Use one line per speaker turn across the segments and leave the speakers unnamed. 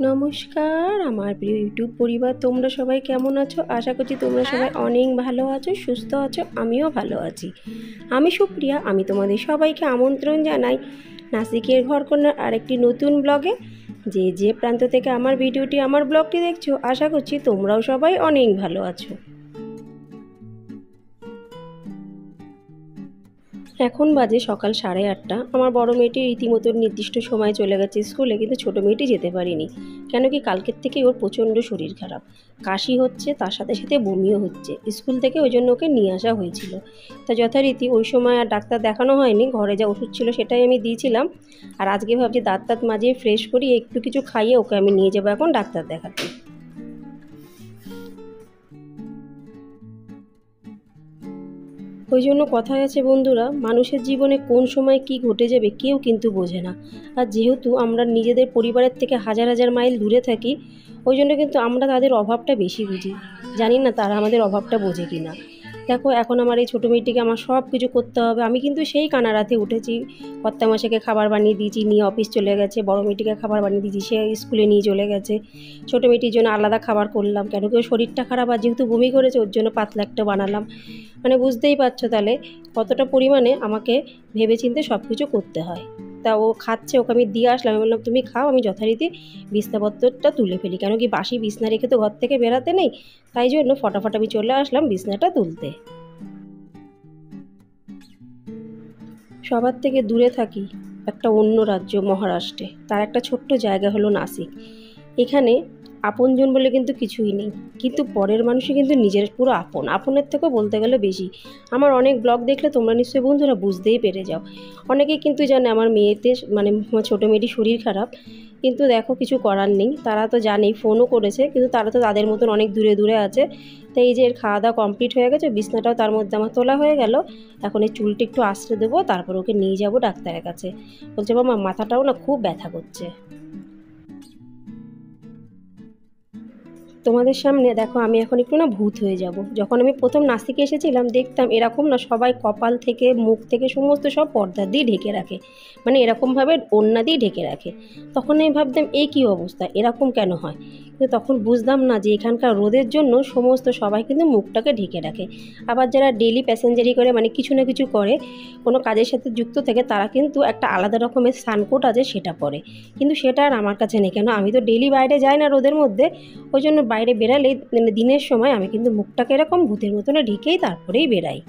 নমস্কার আমার প্রিয় ইউটিউব পরিবার, তোমরা সবাই কেমন আছো? আশা করছি তোমরা সবাই অনেক ভালো আছো, সুস্থ আছো। আমিও ভালো আছি। আমি সুপ্রিয়া, আমি তোমাদের সবাইকে আমন্ত্রণ জানাই নাসিকের ঘরকন্যার আরেকটি নতুন ব্লগে। যে প্রান্ত থেকে আমার ভিডিওটি, আমার ব্লগটি দেখছো, আশা করছি তোমরাও সবাই অনেক ভালো আছো। এখন বাজে সকাল 8:30। আমার বড় মেয়েটি রীতিমতো নির্দিষ্ট সময় চলে গেছে স্কুলে, কিন্তু ছোটো মেয়েটি যেতে পারিনি। কেন কি, কালকের থেকে ওর প্রচণ্ড শরীর খারাপ, কাশি হচ্ছে, তার সাথে সাথে বমিও হচ্ছে। স্কুল থেকে ওই জন্য ওকে নিয়ে আসা হয়েছিল। তা যথারীতি ওই সময় আর ডাক্তার দেখানো হয়নি, ঘরে যা ওষুধ ছিল সেটাই আমি দিয়েছিলাম। আর আজকে ভাবছি দাঁত মাজিয়ে ফ্রেশ করি, একটু কিছু খাইয়ে ওকে আমি নিয়ে যাবো এখন ডাক্তার দেখাতে। ওই জন্য কথায় আছে বন্ধুরা, মানুষের জীবনে কোন সময় কি ঘটে যাবে কেউ কিন্তু বোঝে না। আর যেহেতু আমরা নিজেদের পরিবারের থেকে হাজার হাজার মাইল দূরে থাকি, ওই জন্য কিন্তু আমরা তাদের অভাবটা বেশি বুঝি। জানি না তারা আমাদের অভাবটা বোঝে কি না। দেখো, এখন আমার এই ছোটো মেয়েটিকে আমার সব কিছু করতে হবে। আমি কিন্তু সেই কানারাতে উঠেছি, কর্তামশাইকে খাবার বানিয়ে দিয়েছি, নিয়ে অফিস চলে গেছে। বড় মেয়েটিকে খাবার বানিয়ে দিয়েছি, সে স্কুলে নিয়ে চলে গেছে। ছোটো মেয়েটির জন্য আলাদা খাবার করলাম, কেন কি ওর শরীরটা খারাপ, আর যেহেতু বমি করেছে ওর জন্য পাতলা একটা বানালাম। মানে বুঝতেই পারছো তাহলে কতটা পরিমাণে আমাকে ভেবেচিন্তে সব কিছু করতে হয়। তা ও খাচ্ছে, ওকে আমি দিয়ে আসলাম। আমি বললাম তুমি খাও, আমি যথারীতি বিছনাপত্রটা তুলে ফেলি, কেন কি বাসি বিছনা রেখে তো ঘর থেকে বেরাতে নেই। তাই জন্য ফটাফট আমি চলে আসলাম বিছনাটা তুলতে। সবার থেকে দূরে থাকি একটা অন্য রাজ্য, মহারাষ্ট্রে। তার একটা ছোট্ট জায়গা হলো নাসিক। এখানে আপনজন বলে কিন্তু কিছুই নেই, কিন্তু পরের মানুষই কিন্তু নিজের পুরো আপনের থেকেও বলতে গেলে বেশি। আমার অনেক ব্লগ দেখলে তোমরা নিশ্চয়ই বন্ধুরা বুঝতেই পেরে যাও। অনেকেই কিন্তু জানে আমার মেয়েতে, মানে আমার ছোটো মেয়েটির শরীর খারাপ, কিন্তু দেখো কিছু করার নেই। তারা তো জানেই, ফোনও করেছে, কিন্তু তারা তো তাদের মতন অনেক দূরে দূরে আছে। তো এই যে এর খাওয়া দাওয়া কমপ্লিট হয়ে গেছে, বিছনাটাও তার মধ্যে আমার তোলা হয়ে গেল। এখন এই চুলটা একটু আশ্রয় দেবো, তারপর ওকে নিয়ে যাব ডাক্তারের কাছে। বলছে বাবা মাথাটাও না খুব ব্যথা করছে। তোমাদের সামনে দেখো, আমি এখন একটু না ভূত হয়ে যাব। যখন আমি প্রথম নাসিকে এসেছিলাম দেখতাম এরকম না, সবাই কপাল থেকে মুখ থেকে সমস্ত সব পর্দা দিয়ে ঢেকে রাখে, মানে এরকমভাবে ওড়না দিয়ে ঢেকে রাখে। তখন আমি ভাবতাম এই কী অবস্থা, এরকম কেন হয়। কিন্তু তখন বুঝলাম না যে এখানকার রোদের জন্য সমস্ত সবাই কিন্তু মুখটাকে ঢেকে রাখে। আবার যারা ডেলি প্যাসেঞ্জারি করে, মানে কিছু না কিছু করে, কোনো কাজের সাথে যুক্ত থাকে, তারা কিন্তু একটা আলাদা রকমের সানকোট আছে সেটা পরে। কিন্তু সেটা আর আমার কাছে নেই, কেন আমি তো ডেলি বাইরে যাই না রোদের মধ্যে। ওই জন্য বাইরে বেরালে, মানে দিনের সময় আমি কিন্তু মুখটাকে এরকম ভূতের মতনে ঢেকেই তারপরেই বেরাই।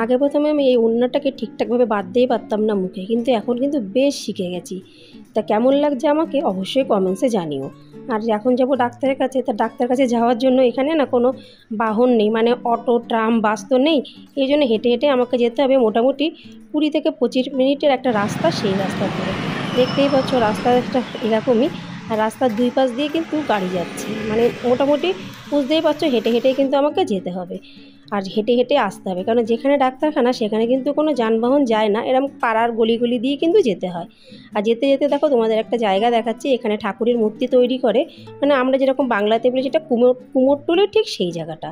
আগে প্রথমে আমি এই ওড়নাটাকে ঠিকঠাকভাবে বাঁধতেই পারতাম না মুখে, কিন্তু এখন কিন্তু বেশ শিখে গেছি। তা কেমন লাগছে আমাকে অবশ্যই কমেন্টসে জানিও। আর এখন যাব ডাক্তারের কাছে। তা ডাক্তার কাছে যাওয়ার জন্য এখানে না কোনো বাহন নেই, মানে অটো, ট্রাম, বাস তো নেই। এই জন্য হেঁটে হেঁটে আমাকে যেতে হবে মোটামুটি 20 থেকে 25 মিনিটের একটা রাস্তা, সেই রাস্তা ধরে। দেখতেই পাচ্ছ রাস্তাটা এরকমই। আর রাস্তার দুই পাশ দিয়ে কিন্তু গাড়ি যাচ্ছে, মানে মোটামুটি বুঝতেই পারছো হেঁটে হেঁটেই কিন্তু আমাকে যেতে হবে। আর হেঁটে হেঁটে আসতে হবে, কারণ যেখানে ডাক্তারখানা সেখানে কিন্তু কোনো যানবাহন যায় না, এরকম পাড়ার গলি দিয়ে কিন্তু যেতে হয়। আর যেতে যেতে দেখো তোমাদের একটা জায়গা দেখাচ্ছি, এখানে ঠাকুরের মূর্তি তৈরি করে, মানে আমরা যেরকম বাংলাতে বলি যেটা কুমোরটুলি, ঠিক সেই জায়গাটা।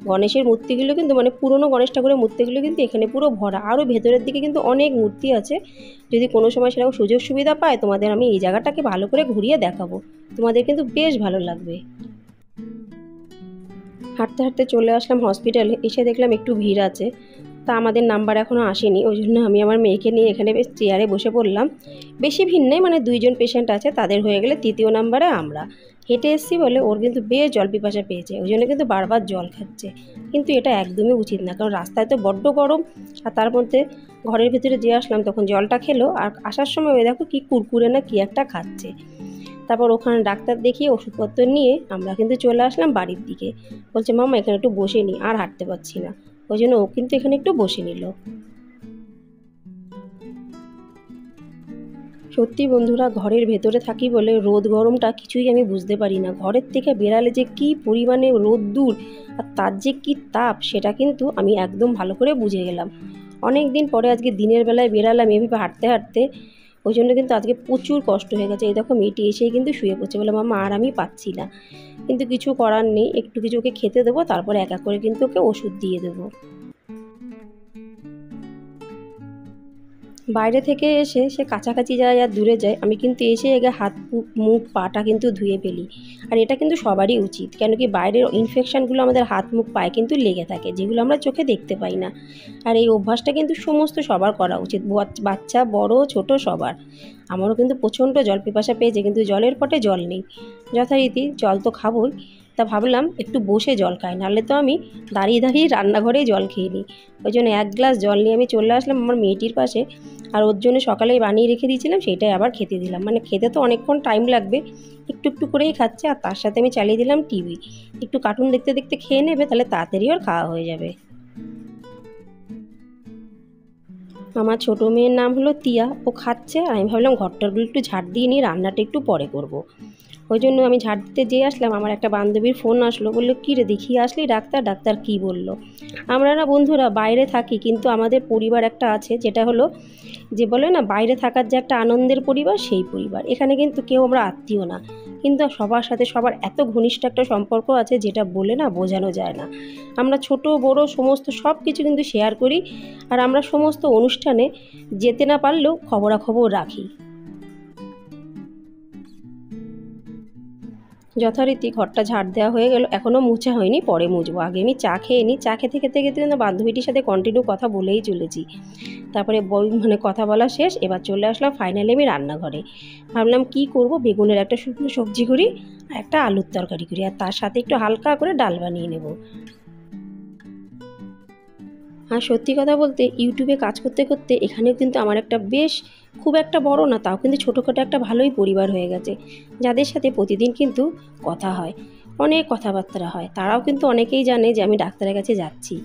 গণেশের মূর্তিগুলো কিন্তু, মানে পুরনো গণেশ ঠাকুরের মূর্তিগুলো কিন্তু এখানে পুরো ভরা। আরও ভেতরের দিকে কিন্তু অনেক মূর্তি আছে। যদি কোনো সময় সেরকম সুযোগ সুবিধা পায়, তোমাদের আমি এই জায়গাটাকে ভালো করে ঘুরিয়ে দেখাবো, তোমাদের কিন্তু বেশ ভালো লাগবে। হাঁটতে হাঁটতে চলে আসলাম হসপিটালে। এসে দেখলাম একটু ভিড় আছে। তা আমাদের নাম্বার এখনও আসেনি, ওই জন্য আমি আমার মেয়েকে নিয়ে এখানে বেশ চেয়ারে বসে পড়লাম। বেশি ভিড় নেই, মানে 2জন পেশেন্ট আছে, তাদের হয়ে গেলে 3য় নাম্বারে আমরা। হেঁটে এসেছি বলে ওর কিন্তু বেশ জল পিপাসা পেয়েছে, ওই জন্য কিন্তু বারবার জল খাচ্ছে। কিন্তু এটা একদমই উচিত না, কারণ রাস্তায় তো বড্ড গরম। আর তার মধ্যে ঘরের ভিতরে যে আসলাম তখন জলটা খেলো, আর আসার সময় ওই দেখো কি কুরকুরে না কি একটা খাচ্ছে। তারপর ওখানে ডাক্তার দেখিয়ে ওষুধপত্র নিয়ে আমরা কিন্তু চলে আসলাম বাড়ির দিকে। বলছে মামা এখানে একটু বসে নি, আর হাঁটতে পারছি না। ওই জন্য ও কিন্তু এখানে একটু বসে নিল। সত্যি বন্ধুরা, ঘরের ভেতরে থাকি বলে রোদ গরমটা কিছুই আমি বুঝতে পারি না। ঘরের থেকে বেরালে যে কী পরিমাণে রোদ্দুর আর তার যে কী তাপ, সেটা কিন্তু আমি একদম ভালো করে বুঝে গেলাম। অনেক দিন পরে আজকে দিনের বেলায় বেরালাম এভাবে হাঁটতে হাঁটতে। ওই জন্য কিন্তু আজকে প্রচুর কষ্ট হয়ে গেছে। এই দেখো মেয়েটি এসেই কিন্তু শুয়ে পড়ছে, বলে মামা আর আমি পাচ্ছি না। কিন্তু কিছু করার নেই, একটু কিছু ওকে খেতে দেবো, তারপর এক এক করে কিন্তু ওকে ওষুধ দিয়ে দেবো। বাইরে থেকে এসে সে কাছাকাছি যায় আর দূরে যায়, আমি কিন্তু এসে আগে হাত মুখ পাটা কিন্তু ধুয়ে ফেলি। আর এটা কিন্তু সবারই উচিত, কেন কি বাইরের ইনফেকশানগুলো আমাদের হাত মুখ পায়ে কিন্তু লেগে থাকে, যেগুলো আমরা চোখে দেখতে পাই না। আর এই অভ্যাসটা কিন্তু সমস্ত সবার করা উচিত, বাচ্চা বড় ছোট সবার। আমারও কিন্তু প্রচণ্ড জল পিপাসা পেয়েছে, কিন্তু জলের পটে জল নেই। যথারীতি জল তো খাবোই, তা ভাবলাম একটু বসে জল খাই, নাহলে তো আমি দাঁড়িয়ে দাঁড়িয়ে রান্নাঘরেই জল খেয়ে নিই। ওই জন্য 1 গ্লাস জল নিয়ে আমি চলে আসলাম আমার মেয়েটির পাশে। আর ওর জন্য সকালেই বানিয়ে রেখে দিয়েছিলাম, সেইটাই আবার খেতে দিলাম। মানে খেতে তো অনেকক্ষণ টাইম লাগবে, একটু একটু করেই খাচ্ছে। আর তার সাথে আমি চালিয়ে দিলাম টিভি, একটু কার্টুন দেখতে দেখতে খেয়ে নেবে, তাহলে তাড়াতাড়ি ওর খাওয়া হয়ে যাবে। আমার ছোটো মেয়ের নাম হলো তিয়া, ও খাচ্ছে। আর আমি ভাবলাম ঘরটারগুলো একটু ঝাড় দিয়ে নিই, রান্নাটা একটু পরে করব। ওই জন্য আমি ঝাড় দিতে যেয়ে আসলাম, আমার একটা বান্ধবীর ফোন আসলো, বললো কী রে দেখিয়ে আসলি ডাক্তার? ডাক্তার কী বললো? আমরা না বন্ধুরা বাইরে থাকি, কিন্তু আমাদের পরিবার একটা আছে, যেটা হলো যে বলে না বাইরে থাকার যে একটা আনন্দের পরিবার, সেই পরিবার। এখানে কিন্তু কেউ আমরা আত্মীয় না, কিন্তু সবার সাথে সবার এত ঘনিষ্ঠ একটা সম্পর্ক আছে, যেটা বলে না বোঝানো যায় না। আমরা ছোট বড় সমস্ত সব কিছু কিন্তু শেয়ার করি। আর আমরা সমস্ত অনুষ্ঠানে যেতে না পারলেও খবরাখবর রাখি। যথারীতি ঘরটা ঝাড় দেওয়া হয়ে গেল, এখনও মুছা হয়নি, পরে মুছবো। আগে আমি চা খেয়ে নিই। চা খেতে খেতে খেতে কিন্তু বান্ধবীটির সাথে কন্টিনিউ কথা বলেই চলেছি। তারপরে কথা বলা শেষ, এবার চলে আসলাম ফাইনালি আমি রান্নাঘরে। ভাবলাম কি করব, বেগুনের একটা শুকনো সবজি করি আর একটা আলুর তরকারি করি, আর তার সাথে একটু হালকা করে ডাল বানিয়ে নেব। আর সত্যি কথা বলতে ইউটিউবে কাজ করতে করতে এখানেও কিন্তু আমার একটা বেশ, খুব একটা বড় না, তাও কিন্তু ছোটোখাটো একটা ভালোই পরিবার হয়ে গেছে, যাদের সাথে প্রতিদিন কিন্তু কথা হয়, অনেক কথাবার্তা হয়। তারাও কিন্তু অনেকেই জানে যে আমি ডাক্তারের কাছে যাচ্ছি।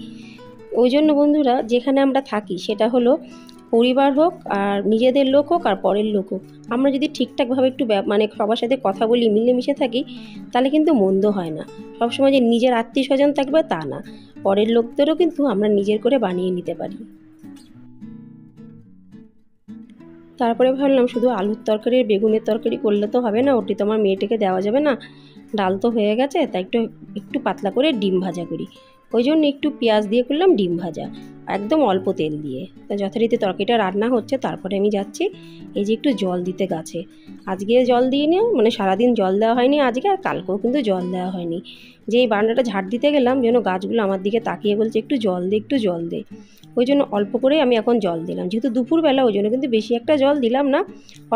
ওই জন্য বন্ধুরা, যেখানে আমরা থাকি সেটা হলো পরিবার হোক আর নিজেদের লোক হোক আর পরের লোক হোক, আমরা যদি ঠিকঠাকভাবে একটু সবার সাথে কথা বলি, মিলেমিশে থাকি, তাহলে কিন্তু মন্দ হয় না। সবসময় যে নিজের আত্মীয় স্বজন থাকবে তা না, পরের লোকদেরও কিন্তু আমরা নিজের করে বানিয়ে নিতে পারি। তারপরে ভাবলাম শুধু আলুর তরকারি আর বেগুনের তরকারি করলে তো হবে না, ওটি তো আমার মেয়েটাকে দেওয়া যাবে না। ডাল তো হয়ে গেছে, তাই একটু একটু পাতলা করে ডিম ভাজা করি। ওই জন্য একটু পেঁয়াজ দিয়ে করলাম ডিম ভাজা, একদম অল্প তেল দিয়ে। তা যথারীতি তরকারিটা রান্না হচ্ছে, তারপরে আমি যাচ্ছি এই যে একটু জল দিতে গাছে। আজকে জল দিইনি, মানে সারাদিন জল দেওয়া হয়নি আজকে, আর কালকেও কিন্তু জল দেওয়া হয়নি। যে এই বারান্দাটা ঝাড় দিতে গেলাম, যেন গাছগুলো আমার দিকে তাকিয়ে বলছে একটু জল দে, একটু জল দে। ওই জন্য অল্প করেই আমি এখন জল দিলাম, যেহেতু দুপুরবেলা, ওই জন্য কিন্তু বেশি একটা জল দিলাম না,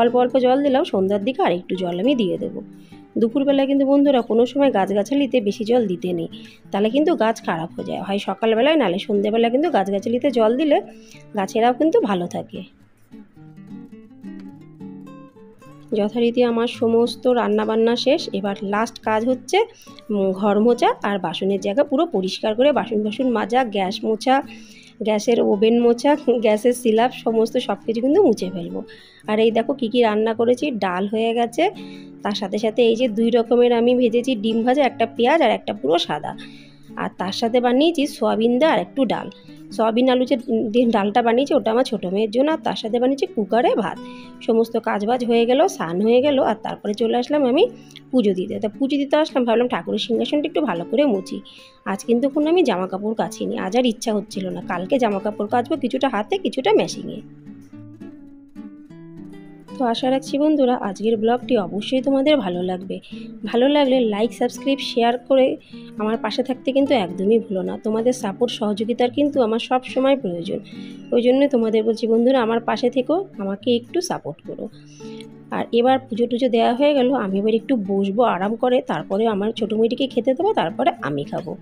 অল্প অল্প জল দিলাম। সন্ধ্যার দিকে আর একটু জল আমি দিয়ে দেবো। দুপুরবেলায় কিন্তু বন্ধুরা কোনো সময় গাছগাছালিতে বেশি জল দিতে নেই, তাহলে কিন্তু গাছ খারাপ হয়ে যায়, হয় সকালবেলায় নাহলে সন্ধ্যেবেলা কিন্তু গাছগাছালিতে জল দিলে গাছেরাও কিন্তু ভালো থাকে। যথারীতি আমার সমস্ত রান্নাবান্না শেষ, এবার লাস্ট কাজ হচ্ছে ঘর মোছা আর বাসনের জায়গা পুরো পরিষ্কার করে বাসন মাজা, গ্যাস মোছা, গ্যাসের ওভেন মোছা, গ্যাসের সিলাপ সমস্ত সব কিছু কিন্তু মুছে ফেলবো। আর এই দেখো কী কী রান্না করেছি, ডাল হয়ে গেছে, তার সাথে সাথে এই যে 2 রকমের আমি ভেজেছি ডিম ভাজা, একটা পেঁয়াজ আর একটা পুরো সাদা। আর তার সাথে বানিয়েছি সয়াবিন দা আর একটু ডাল। সয়াবিন আলু যে ডালটা বানিয়েছি ওটা আমার ছোটো মেয়ের জন্য, আর তার সাথে বানিয়েছি কুকারে ভাত। সমস্ত কাজবাজ হয়ে গেল, স্নান হয়ে গেল, আর তারপরে চলে আসলাম আমি পুজো দিতে। তা পুজো দিতে আসলাম, ভাবলাম ঠাকুরের সিংহাসনটা একটু ভালো করে মুছি। আজ কিন্তু কোনো আমি জামা কাপড় কাচিনি, আজ আর ইচ্ছা হচ্ছিল না। কালকে জামা কাপড় কাচবো, কিছুটা হাতে কিছুটা মেশিনে। তো আশা রাখছি বন্ধুরা আজকের ব্লগটি অবশ্যই তোমাদের ভালো লাগবে। ভালো লাগলে লাইক, সাবস্ক্রাইব, শেয়ার করে আমার পাশে থাকতে কিন্তু একদমই ভুলো না। তোমাদের সাপোর্ট সহযোগিতার কিন্তু আমার সব সময় প্রয়োজন। ওই জন্য তোমাদের বলছি বন্ধুরা, আমার পাশে থেকেও আমাকে একটু সাপোর্ট করো। আর এবার পুজো টুজো দেওয়া হয়ে গেল, আমি এবার একটু বসবো আরাম করে, তারপরে আমার ছোটো মেয়েটিকে খেতে দেবো, তারপরে আমি খাবো।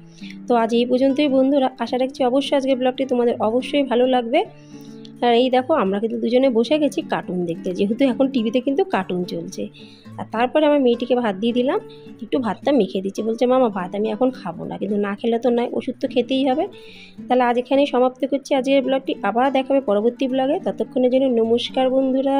তো আজ এই পর্যন্তই বন্ধুরা, আশা রাখছি অবশ্যই আজকের ব্লগটি তোমাদের অবশ্যই ভালো লাগবে। আর এই দেখো আমরা কিন্তু দুজনে বসে গেছি কার্টুন দেখতে, যেহেতু এখন টিভিতে কিন্তু কার্টুন চলছে। আর তারপরে আমার মেয়েটিকে ভাত দিয়ে দিলাম, একটু ভাতটা মেখে দিচ্ছে, বলছে মামা ভাত আমি এখন খাবো না, কিন্তু না খেলে তো নয়, ওষুধ তো খেতেই হবে। তাহলে আজ এখানেই সমাপ্ত করছি আজকের ব্লগটি, আবার দেখাবে পরবর্তী ব্লগে। ততক্ষণের জন্য নমস্কার বন্ধুরা।